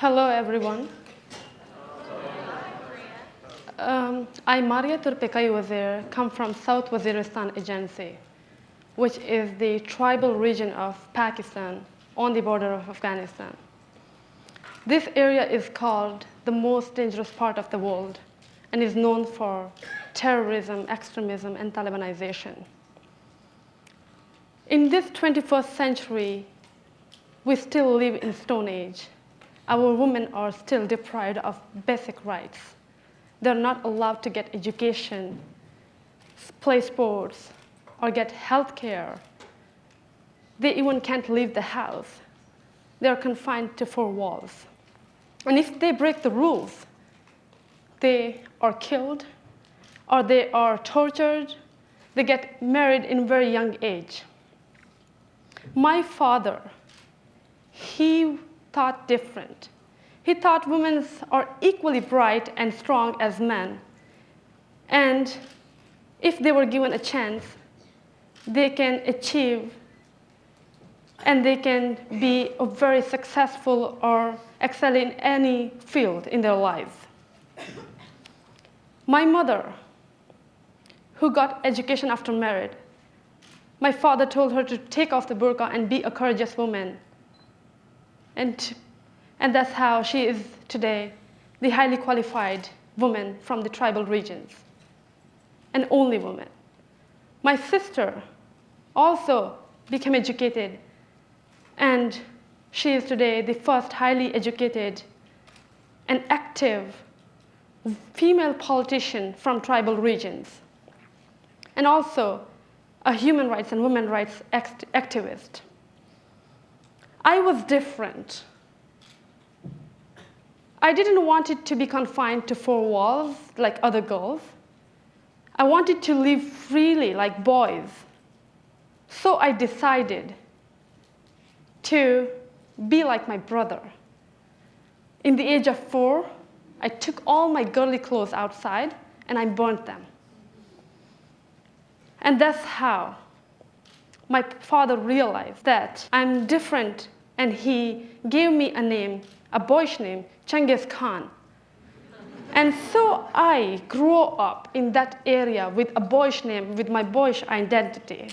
Hello, everyone. I'm Toorpakai Wazir, come from South Waziristan agency, which is the tribal region of Pakistan on the border of Afghanistan. This area is called the most dangerous part of the world and is known for terrorism, extremism, and Talibanization. In this 21st century, we still live in Stone Age. Our women are still deprived of basic rights. They're not allowed to get education, play sports, or get health care. They even can't leave the house. They are confined to four walls. And if they break the rules, they are killed, or they are tortured. They get married in a very young age. My father, he thought different. He thought women are equally bright and strong as men. And if they were given a chance, they can achieve and they can be very successful or excel in any field in their lives. My mother, who got education after marriage, my father told her to take off the burqa and be a courageous woman. And that's how she is today, the highly qualified woman from the tribal regions, and only woman. My sister also became educated, and she is today the first highly educated and active female politician from tribal regions, and also a human rights and women's rights activist. I was different. I didn't want it to be confined to four walls like other girls. I wanted to live freely like boys. So I decided to be like my brother. In the age of 4, I took all my girly clothes outside and I burnt them. And that's how my father realized that I'm different, and he gave me a name, a boyish name, Genghis Khan. And so I grew up in that area with a boyish name, with my boyish identity.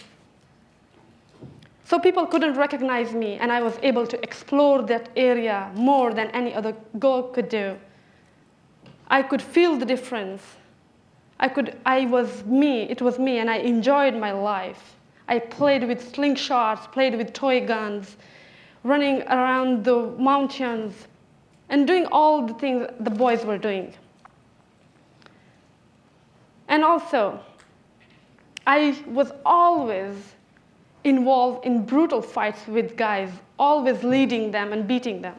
So people couldn't recognize me, and I was able to explore that area more than any other girl could do. I could feel the difference. I was me, it was me, and I enjoyed my life. I played with slingshots, played with toy guns, running around the mountains, and doing all the things the boys were doing. And also, I was always involved in brutal fights with guys, always leading them and beating them.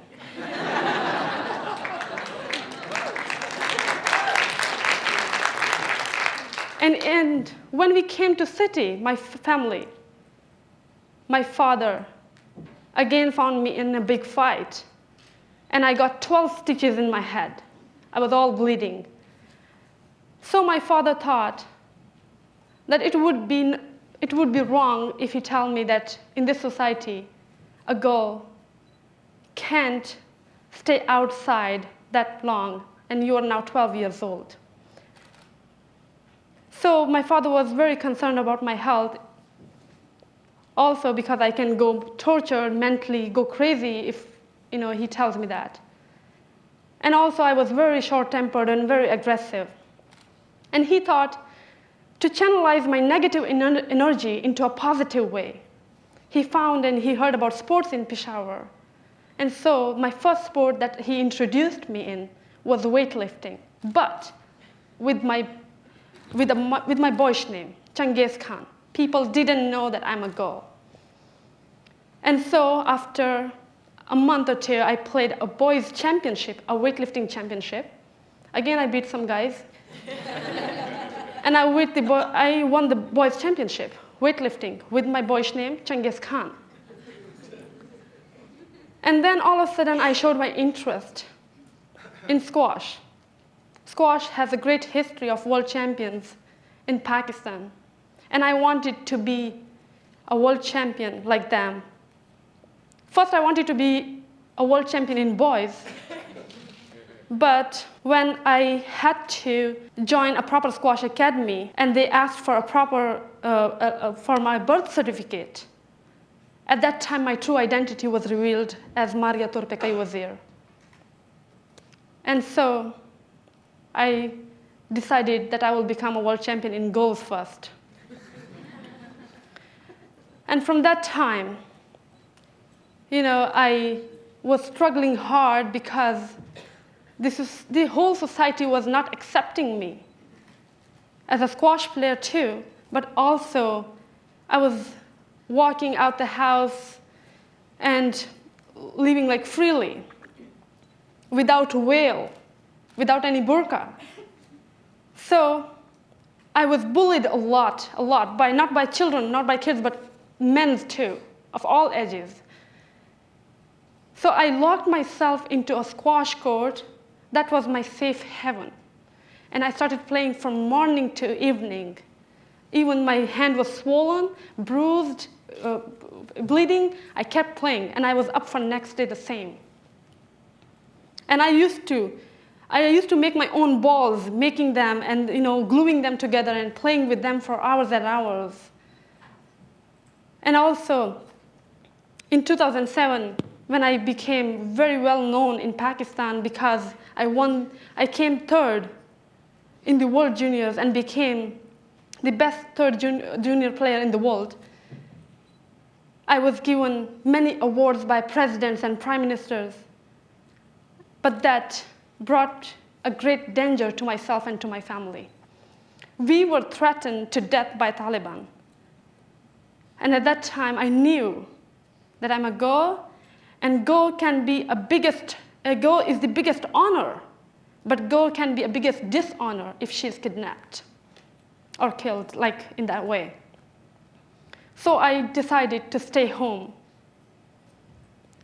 And when we came to city, my family, my father again found me in a big fight. And I got 12 stitches in my head. I was all bleeding. So my father thought that it would be wrong if he told me that in this society, a girl can't stay outside that long, and you are now 12 years old. So my father was very concerned about my health, also because I can go tortured, mentally go crazy if he tells me that. And also I was very short-tempered and very aggressive. And he thought to channelize my negative energy into a positive way. He found and he heard about sports in Peshawar. And so my first sport that he introduced me in was weightlifting, but with my boyish name, Genghis Khan. People didn't know that I'm a girl. And so after a month or two, I played a boys' championship, a weightlifting championship. Again, I beat some guys. And I won the boys' championship, weightlifting, with my boyish name, Genghis Khan. And then all of a sudden, I showed my interest in squash. Squash has a great history of world champions in Pakistan. And I wanted to be a world champion like them. First, I wanted to be a world champion in boys, But when I had to join a proper squash academy and they asked for a proper, for my birth certificate, at that time my true identity was revealed as Maria Toorpakai Wazir. And so I decided that I will become a world champion in goals first. And from that time, I was struggling hard because the whole society was not accepting me as a squash player too, but also I was walking out the house and living like freely, without a veil, without any burqa. So I was bullied a lot, not by children, not by kids, but men too, of all ages. So I locked myself into a squash court. That was my safe haven. And I started playing from morning to evening. Even my hand was swollen, bruised, bleeding, I kept playing, and I was up for next day the same. And I used to make my own balls, making them and gluing them together and playing with them for hours and hours. And also, in 2007, when I became very well known in Pakistan because I came third in the World Juniors and became the best third junior player in the world. I was given many awards by presidents and prime ministers, but that brought a great danger to myself and to my family. We were threatened to death by Taliban. And at that time, I knew that I'm a girl, and girl is the biggest honor, but girl can be a biggest dishonor if she's kidnapped or killed, like in that way. So I decided to stay home.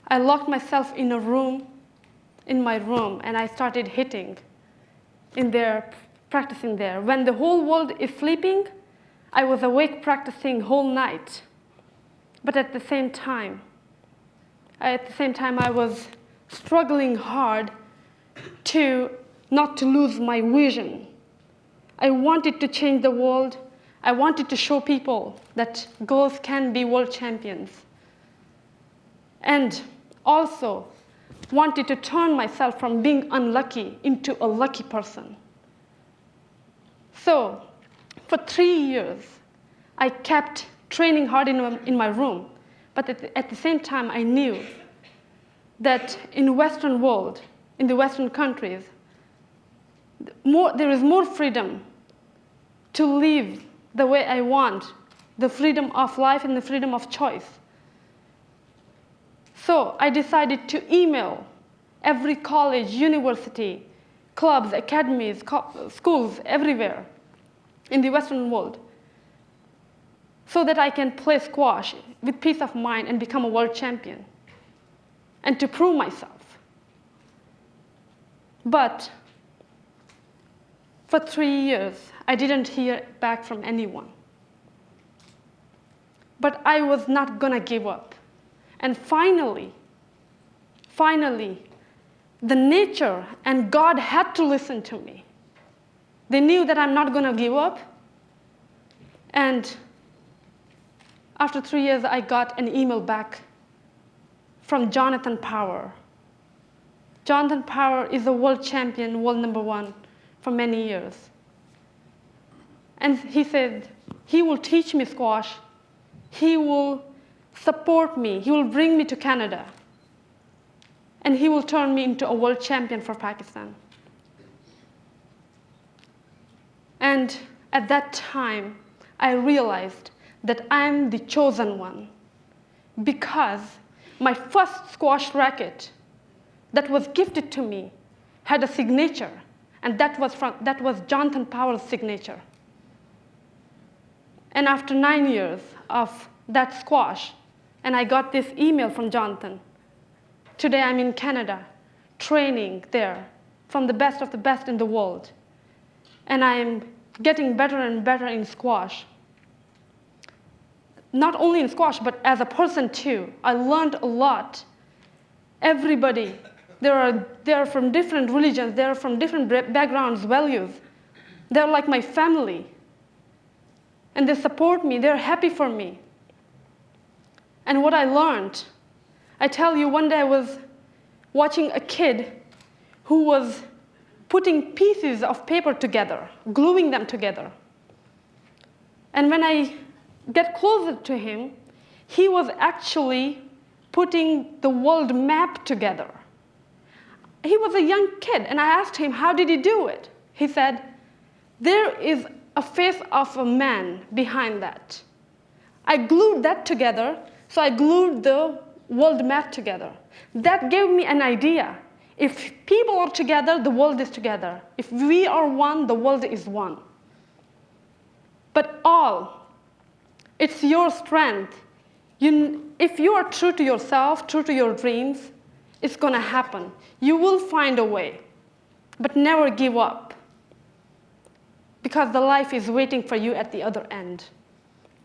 I locked myself in my room, and I started hitting in there, practicing there. When the whole world is sleeping, I was awake practicing whole night. But at the same time, I was struggling hard not to lose my vision. I wanted to change the world. I wanted to show people that girls can be world champions. And also wanted to turn myself from being unlucky into a lucky person. So for 3 years, I kept training hard in my room. But at the same time, I knew that in the Western world, in the Western countries, there is more freedom to live the way I want, the freedom of life and the freedom of choice. So I decided to email every college, university, clubs, academies, schools, everywhere in the Western world, so that I can play squash with peace of mind and become a world champion, and to prove myself. But for 3 years, I didn't hear back from anyone. But I was not gonna give up. And finally, the nature and God had to listen to me. They knew that I'm not gonna give up. And after 3 years, I got an email back from Jonathan Power. Jonathan Power is a world champion, world #1 for many years. And he said, he will teach me squash. He will support me. He will bring me to Canada. And he will turn me into a world champion for Pakistan. And at that time, I realized that I'm the chosen one, because my first squash racket that was gifted to me had a signature, and that was Jonathan Power's signature. And after 9 years of that squash, and I got this email from Jonathan. Today I'm in Canada, training there from the best of the best in the world. And I'm getting better and better in squash. Not only in squash, but as a person too. I learned a lot. Everybody They are from different religions. They are from different backgrounds, values. They're like my family. And they support me. They're happy for me. And what I learned, I tell you, one day I was watching a kid who was putting pieces of paper together, gluing them together. And when I get closer to him, he was actually putting the world map together. He was a young kid, and I asked him, how did he do it? He said, there is a face of a man behind that. I glued that together, so I glued the world map together. That gave me an idea. If people are together, the world is together. If we are one, the world is one. But it's your strength. If you are true to yourself, true to your dreams, it's going to happen. You will find a way. But never give up. Because the life is waiting for you at the other end.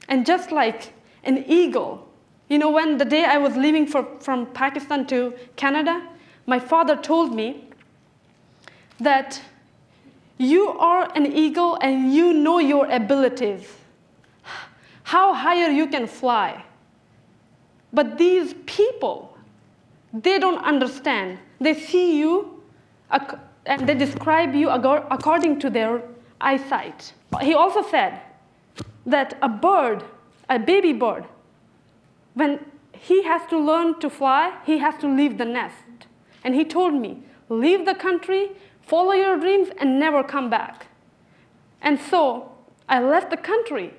And just like an eagle, when the day I was leaving from Pakistan to Canada, my father told me that you are an eagle and you know your abilities, how higher you can fly. But these people, they don't understand. They see you and they describe you according to their eyesight. He also said that a baby bird, when he has to learn to fly, he has to leave the nest. And he told me, leave the country, follow your dreams, and never come back. And so I left the country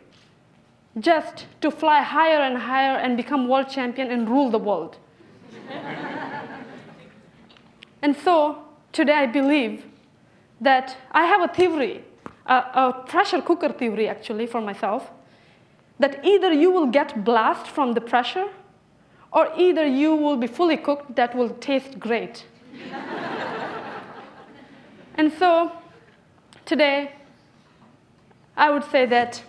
just to fly higher and higher and become world champion and rule the world. And so today I believe that I have a theory, a pressure cooker theory actually for myself, that either you will get blast from the pressure or either you will be fully cooked that will taste great. And so today I would say that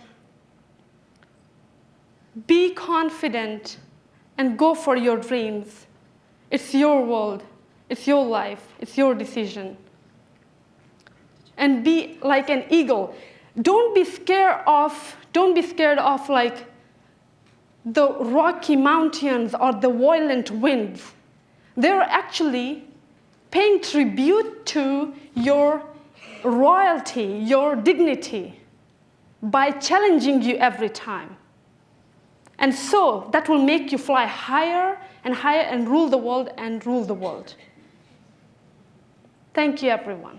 be confident and go for your dreams. It's your world. It's your life. It's your decision. And be like an eagle. Don't be scared of like the rocky mountains or the violent winds. They're actually paying tribute to your royalty, your dignity, by challenging you every time. And so that will make you fly higher and rule the world and rule the world. Thank you, everyone.